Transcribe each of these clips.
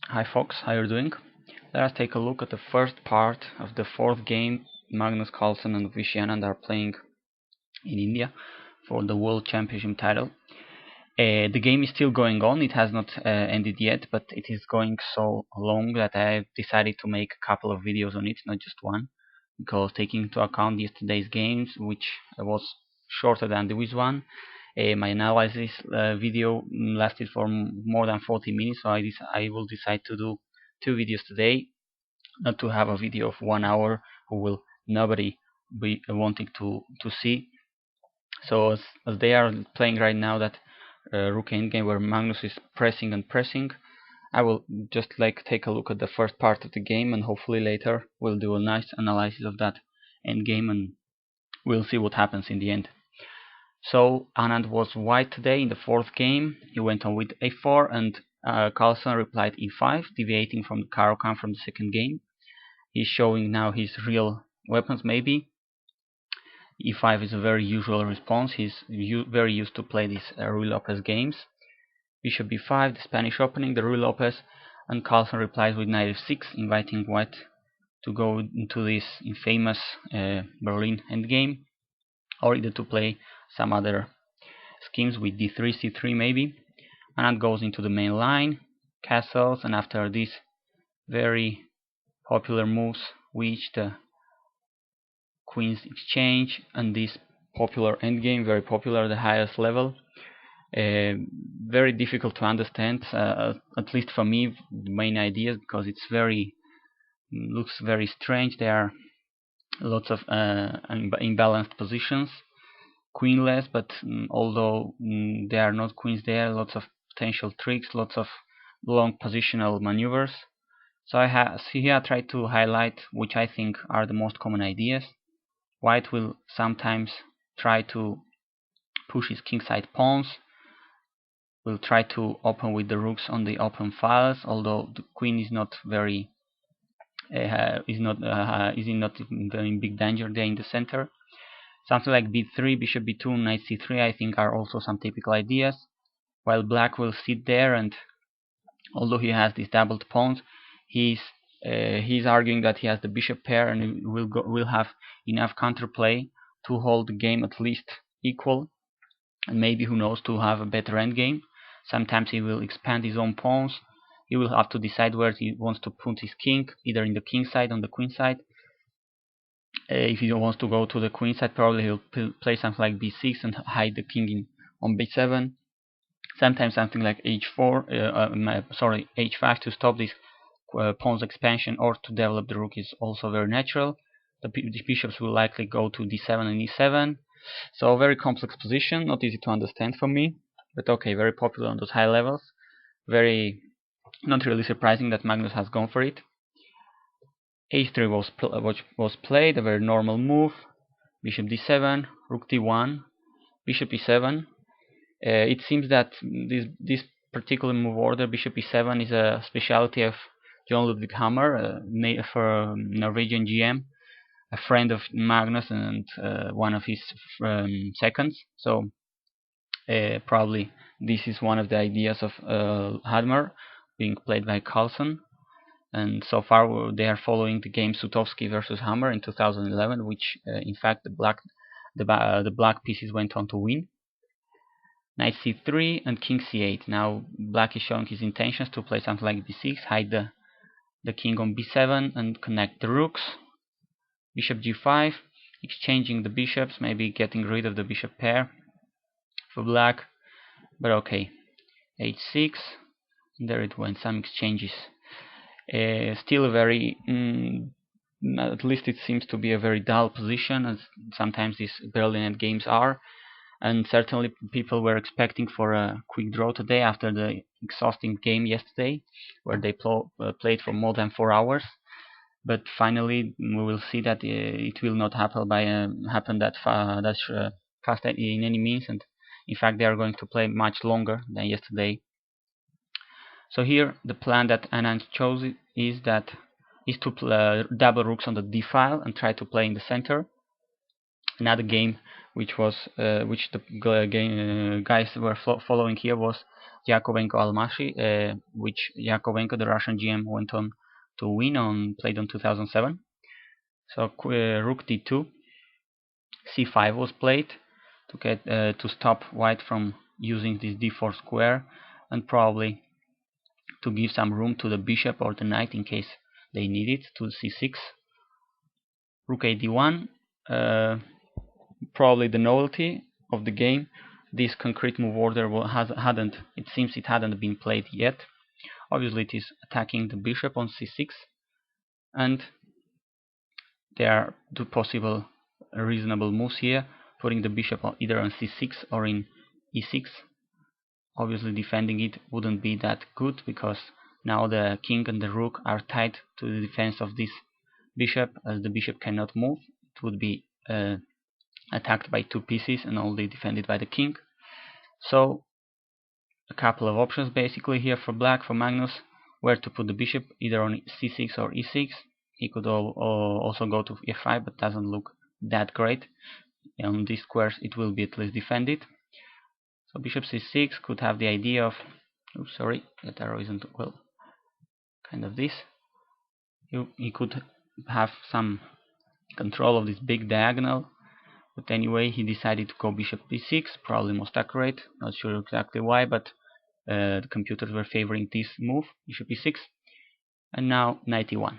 Hi folks, how are you doing? Let us take a look at the first part of the fourth game. Magnus, Carlsen and Vishy Anand are playing in India for the World Championship title. The game is still going on, it has not ended yet, but it is going so long that I decided to make a couple of videos on it, not just one, because taking into account yesterday's games, which was shorter than the Wiz one, my analysis video lasted for more than 40 minutes, so I will decide to do two videos today, not to have a video of 1 hour who will nobody be wanting to see. So as they are playing right now that rook endgame where Magnus is pressing and pressing, I will just take a look at the first part of the game, and hopefully later we'll do a nice analysis of that endgame and we'll see what happens in the end. So Anand was white today in the fourth game. He went on with a4 and Carlsen replied e5, deviating from the Caro-Kann from the second game. He's showing now his real weapons maybe. e5 is a very usual response. He's very used to play these Ruy Lopez games. Bishop b5, the Spanish opening, the Ruy Lopez, and Carlsen replies with knight f6, inviting white to go into this infamous Berlin endgame, or either to play some other schemes with d3, c3 maybe. Anand goes into the main line, castles, and after these very popular moves, which the queen's exchange and this popular endgame, very popular at the highest level, very difficult to understand, at least for me, the main ideas, because it's looks very strange. There are lots of imbalanced positions, queenless, but although there are not queens there, lots of potential tricks, lots of long positional maneuvers. So here I try to highlight which I think are the most common ideas. White will sometimes try to push his kingside pawns, will try to open with the rooks on the open files, although the queen is not very is not in big danger there in the center. Something like b3, bishop b2, knight c3 I think are also some typical ideas, while black will sit there, and although he has these doubled pawns, he's arguing that he has the bishop pair and will have enough counterplay to hold the game at least equal, and maybe, who knows, to have a better endgame. Sometimes he will expand his own pawns. He will have to decide where he wants to put his king, either in the king side or on the queen side. If he wants to go to the queen side, probably he'll play something like b6 and hide the king on b7. Sometimes something like h4, h5 to stop this pawn's expansion or to develop the rook is also very natural. The bishops will likely go to d7 and e7. So a very complex position, not easy to understand for me, but okay, very popular on those high levels. Very not really surprising that Magnus has gone for it. h3 was played, a very normal move. Bishop d7, rook d1, bishop e7. It seems that this particular move order, bishop e7, is a specialty of John Ludwig Hammer, for Norwegian GM, a friend of Magnus and one of his seconds. So probably this is one of the ideas of Hammer being played by Carlsen. And so far they are following the game Sutovsky versus Hammer in 2011, which in fact the black pieces went on to win. Knight c3 and king c8. Now black is showing his intentions to play something like b6, hide the king on b7 and connect the rooks. Bishop g5, exchanging the bishops, maybe getting rid of the bishop pair for black, but okay. h6, there it went, some exchanges. Still a very, at least it seems to be a very dull position, as sometimes these Berlin games are. And certainly people were expecting for a quick draw today after the exhausting game yesterday, where they played for more than 4 hours. But finally, we will see that it will not happen that fast in any means, and in fact they are going to play much longer than yesterday. So here the plan that Anand chose is to double rooks on the d file and try to play in the center. Another game which the guys were following here was Yakovenko Almaty, which Yakovenko, the Russian GM, went on to win played on 2007. So rook d2, c5 was played to get to stop white from using this d4 square, and probably to give some room to the bishop or the knight in case they need it, to c6. Rook a d1, probably the novelty of the game. This concrete move order it seems it hadn't been played yet. Obviously it is attacking the bishop on c6, and there are two possible reasonable moves here, putting the bishop either on c6 or in e6. Obviously defending it wouldn't be that good, because now the king and the rook are tied to the defense of this bishop, as the bishop cannot move. It would be attacked by two pieces and only defended by the king. So a couple of options basically here for black, for Magnus, where to put the bishop, either on c6 or e6. He could also go to f5, but doesn't look that great. On these squares it will be at least defended. So bishop c6 could have the idea of, oops, sorry, that arrow isn't well, kind of this. He could have some control of this big diagonal, but anyway he decided to go bishop b6, probably most accurate, not sure exactly why, but the computers were favoring this move, bishop e6, and now knight e1.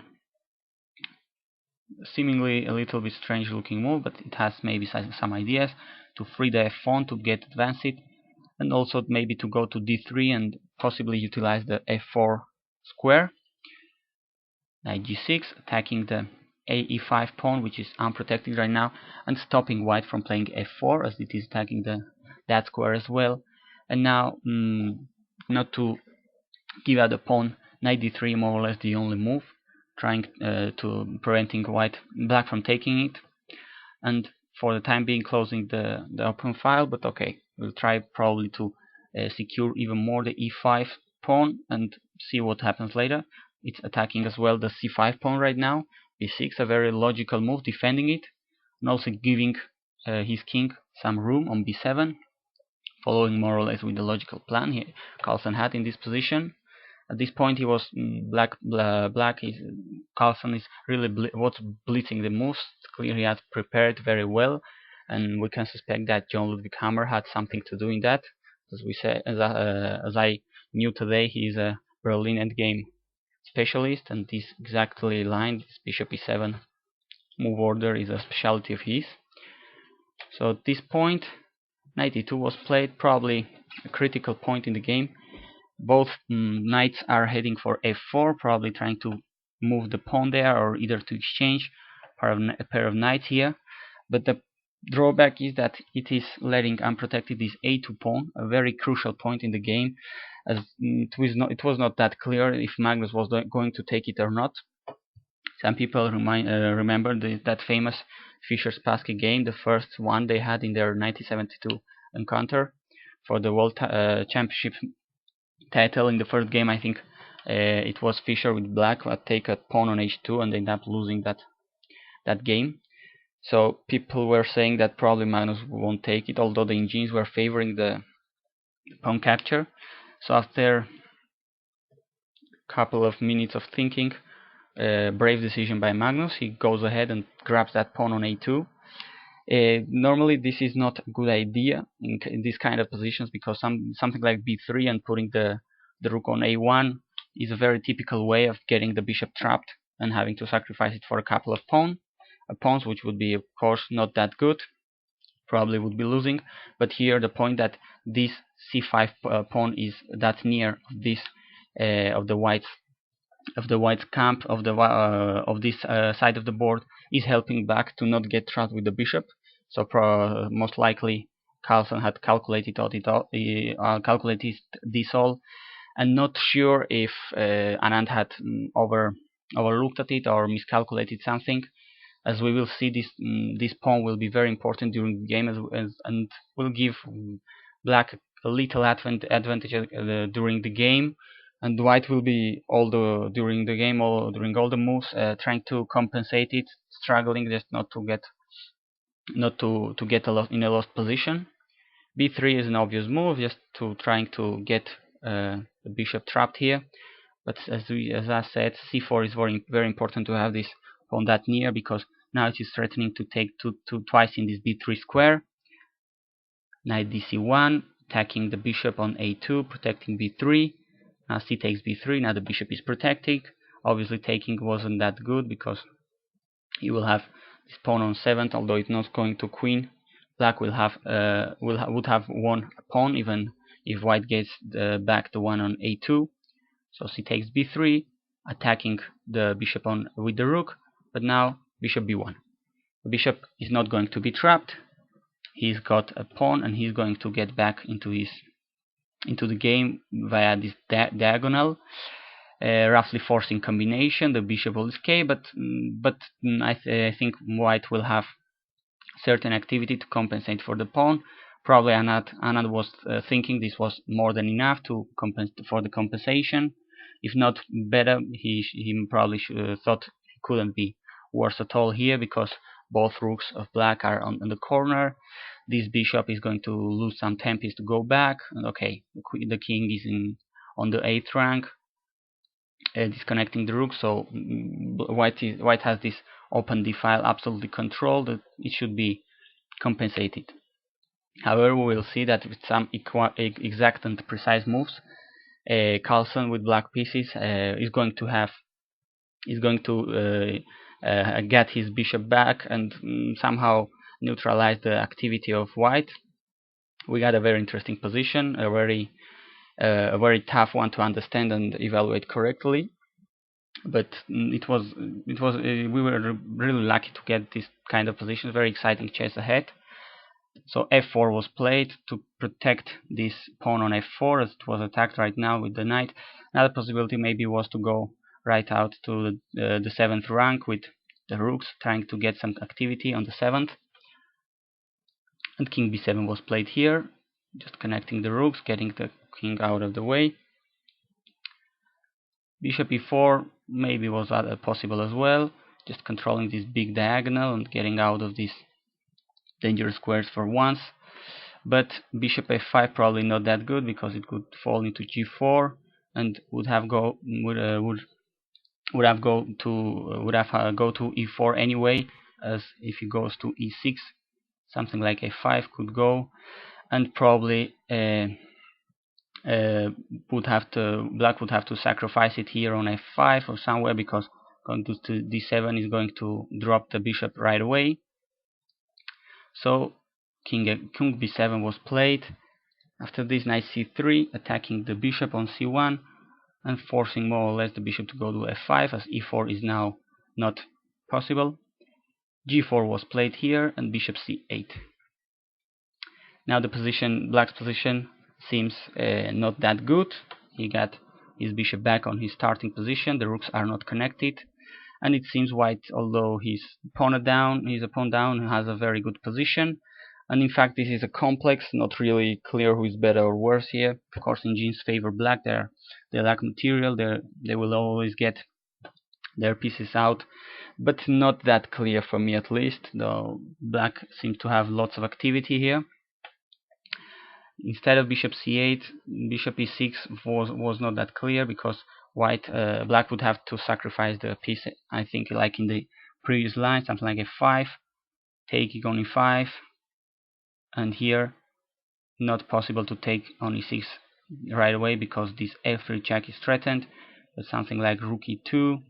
Seemingly a little bit strange looking move, but it has maybe some ideas to free the f pawn to get advanced it, and also maybe to go to d3 and possibly utilize the f4 square. Knight g6, attacking the e5 pawn, which is unprotected right now, and stopping white from playing f4, as it is attacking that square as well. And now, not to give out the pawn, knight d3 more or less the only move, trying to preventing black from taking it, and for the time being closing the open file. But okay, we'll try probably to secure even more the e5 pawn and see what happens later. It's attacking as well the c5 pawn right now, b6, a very logical move, defending it, and also giving his king some room on b7, following more or less with the logical plan Carlsen had in this position. At this point, he was Carlsen is really what's blitzing the moves. It's clear he has prepared very well, and we can suspect that John Ludwig Hammer had something to do in that. As we say, as I knew today, he is a Berlin endgame specialist, and this exactly line, this bishop e7 move order, is a specialty of his. So at this point, knight e2 was played, probably a critical point in the game. Both knights are heading for f4, probably trying to move the pawn there, or either to exchange a pair of knights here. But the drawback is that it is letting unprotected this a2 pawn, a very crucial point in the game, as it was not that clear if Magnus was going to take it or not. Some people remember that famous Fischer-Spassky game, the first one they had in their 1972 encounter for the World Championship title. In the first game, I think it was Fischer with black take a pawn on h2, and they ended up losing that game. So people were saying that probably Magnus won't take it, although the engines were favoring the pawn capture. So after a couple of minutes of thinking, brave decision by Magnus, he goes ahead and grabs that pawn on a2. Normally this is not a good idea in these kind of positions, because something like b3 and putting the rook on a1 is a very typical way of getting the bishop trapped and having to sacrifice it for a couple of pawns, which would be of course not that good, probably would be losing. But here the point that this c5 pawn is that near this of the white's camp of this side of the board is helping black to not get trapped with the bishop. So most likely Carlsen had calculated this all, and not sure if Anand had overlooked at it or miscalculated something. As we will see, this pawn will be very important during the game, and will give black a little advantage during the game, and white will be during all the moves trying to compensate it, struggling just not to get not to get in a lost position. b3 is an obvious move, just to trying to get the bishop trapped here. But as I said, c4 is very important to have this pawn that near, because now it is threatening to take twice in this b3 square. Knight dc1, attacking the bishop on a2, protecting b3. Now c takes b3. Now the bishop is protecting. Obviously, taking wasn't that good because you will have this pawn on 7th, although it's not going to queen. Black would have won a pawn even if white gets back the one on a2. So c takes b3, attacking the bishop on with the rook. But now bishop b1. The bishop is not going to be trapped. He's got a pawn and he's going to get back into the game via this diagonal. Roughly forcing combination. The bishop will escape, but I think white will have certain activity to compensate for the pawn. Probably Anand was thinking this was more than enough to compensate for the compensation. If not better, he probably thought it couldn't be worse at all here, because both rooks of black are on the corner. This bishop is going to lose some tempo to go back. And okay, the king is on the 8th rank. Disconnecting the rook, so white has this open d file absolutely controlled. It should be compensated. However, we will see that with some exact and precise moves, Carlsen with black pieces is going to get his bishop back and somehow neutralize the activity of white. We got a very interesting position, a very tough one to understand and evaluate correctly. But we were really lucky to get this kind of position. Very exciting chess ahead. So f4 was played to protect this pawn on f4, as it was attacked right now with the knight. Another possibility maybe was to go right out to the 7th rank with the rooks, trying to get some activity on the 7th. And king b7 was played here, just connecting the rooks, getting the king out of the way. Bishop e4 maybe was possible as well, just controlling this big diagonal and getting out of these dangerous squares for once. But bishop f5 probably not that good, because it could fall into g4 and would have go to e4 anyway, as if he goes to e6, something like a5 could go, and probably black would have to sacrifice it here on f5 or somewhere, because going to d7 is going to drop the bishop right away. So king b7 was played. After this, knight c3, attacking the bishop on c1 and forcing more or less the bishop to go to f5, as e4 is now not possible. g4 was played here and bishop c8. Now the position, black's position, seems not that good. He got his bishop back on his starting position. The rooks are not connected, and it seems white, although he's a pawn down, has a very good position. And in fact, this is a complex, not really clear who is better or worse here. Of course, engines favor black. They lack material. They will always get their pieces out, but not that clear for me, at least. Though black seems to have lots of activity here. Instead of bishop c8, bishop e6 was not that clear, because black would have to sacrifice the piece, I think, like in the previous line, something like f5, taking on e5, and here not possible to take on e6 right away, because this f3 check is threatened, but something like rook e2,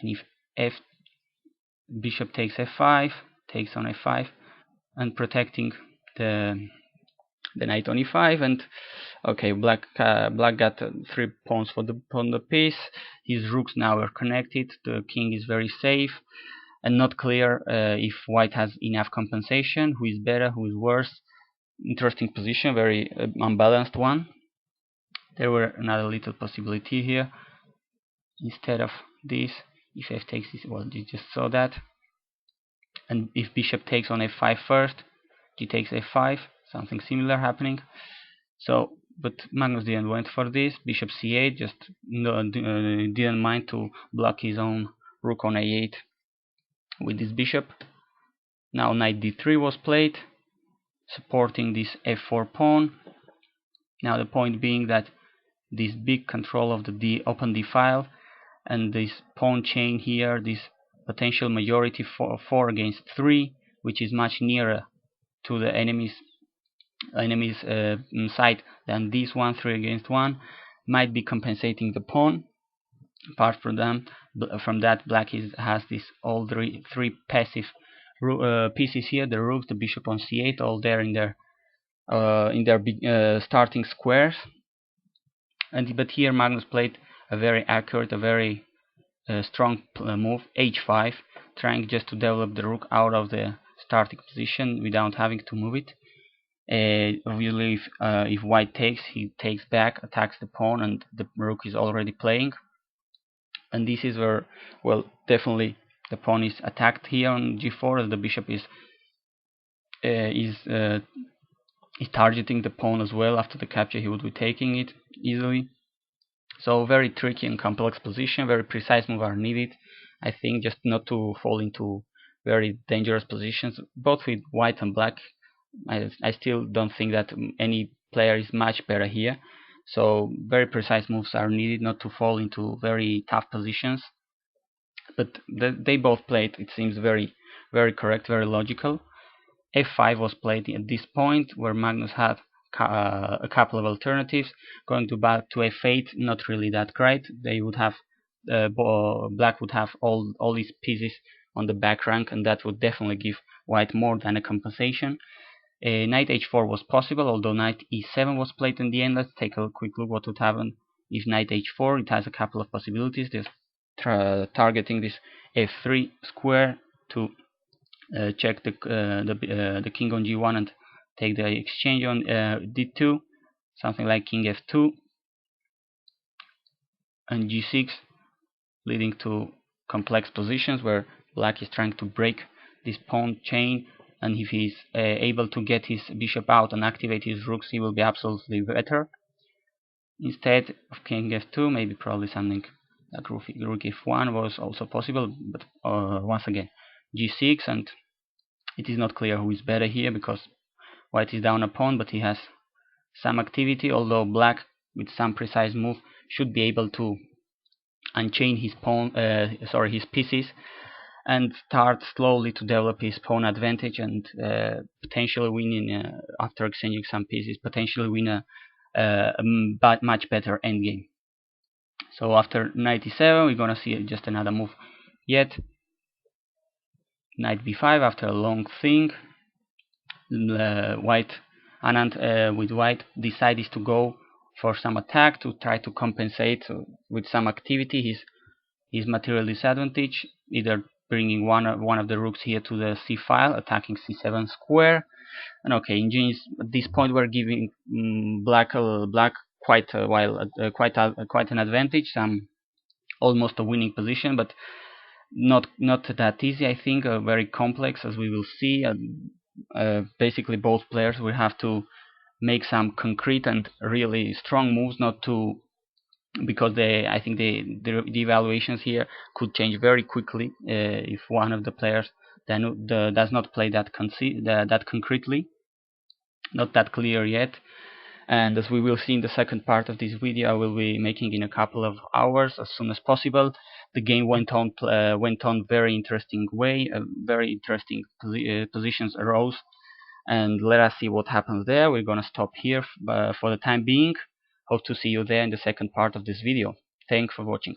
and if bishop takes f5, takes on f5, and protecting the knight on e5, and okay, black got 3 pawns on the piece. His rooks now are connected. The king is very safe, and not clear if white has enough compensation. Who is better? Who is worse? Interesting position, very unbalanced one. There were another little possibility here. Instead of this, if f takes this, well, you just saw that. And if bishop takes on f5 first, g takes f5, something similar happening. So, but Magnus didn't went for this. Bishop c8, just didn't mind to block his own rook on a8 with this bishop. Now knight d3 was played, supporting this f4 pawn. Now the point being that this big control of the open d file and this pawn chain here, this potential majority for 4 against 3, which is much nearer to the enemy's side than this one, 3 against 1, might be compensating the pawn. Apart from that, black has this all three passive pieces here: the rook, the bishop on c8, all there in their starting squares. But here Magnus played a very accurate, a very strong move, h5, trying just to develop the rook out of the starting position without having to move it. Obviously, if white takes, he takes back, attacks the pawn, and the rook is already playing. And this is where, well, definitely the pawn is attacked here on g4, as the bishop is targeting the pawn as well. After the capture, he would be taking it easily. So very tricky and complex position. Very precise moves are needed, I think, just not to fall into very dangerous positions, both with white and black. I still don't think that any player is much better here. So very precise moves are needed not to fall into very tough positions. But they both played, it seems, very, very correct, very logical. f5 was played at this point, where Magnus had a couple of alternatives. Going back to f8, not really that great. They would have black would have all these pieces on the back rank, and that would definitely give white more than a compensation. Knight h4 was possible, although knight e7 was played in the end. Let's take a quick look what would happen if knight h4. It has a couple of possibilities. There's targeting this f3 square to check the king on g1 and take the exchange on d2, something like king f2 and g6, leading to complex positions where black is trying to break this pawn chain, and if he's able to get his bishop out and activate his rooks, he will be absolutely better. Instead of king f2, maybe probably something like rook f1 was also possible, but once again g6, and it is not clear who is better here, because white is down a pawn, but he has some activity, although black with some precise move should be able to unchain his his pieces and start slowly to develop his pawn advantage, and potentially winning after exchanging some pieces, potentially win a much better endgame. So after knight e7, we're gonna see just another move yet. Knight b5 after a long thing. Anand with white decided to go for some attack to try to compensate with some activity his material disadvantage, either bringing one of the rooks here to the c file, attacking c7 square. And okay, engineers at this point were giving black quite an advantage, almost a winning position, but not that easy. I think very complex, as we will see. Basically, both players will have to make some concrete and really strong moves, not to, because I think the evaluations here could change very quickly if one of the players then does not play that concretely, not that clear yet. And as we will see in the second part of this video, I will be making in a couple of hours as soon as possible. The game went on very interesting way. Very interesting positions arose, and let us see what happens there. We're gonna stop here for the time being. Hope to see you there in the second part of this video. Thanks for watching.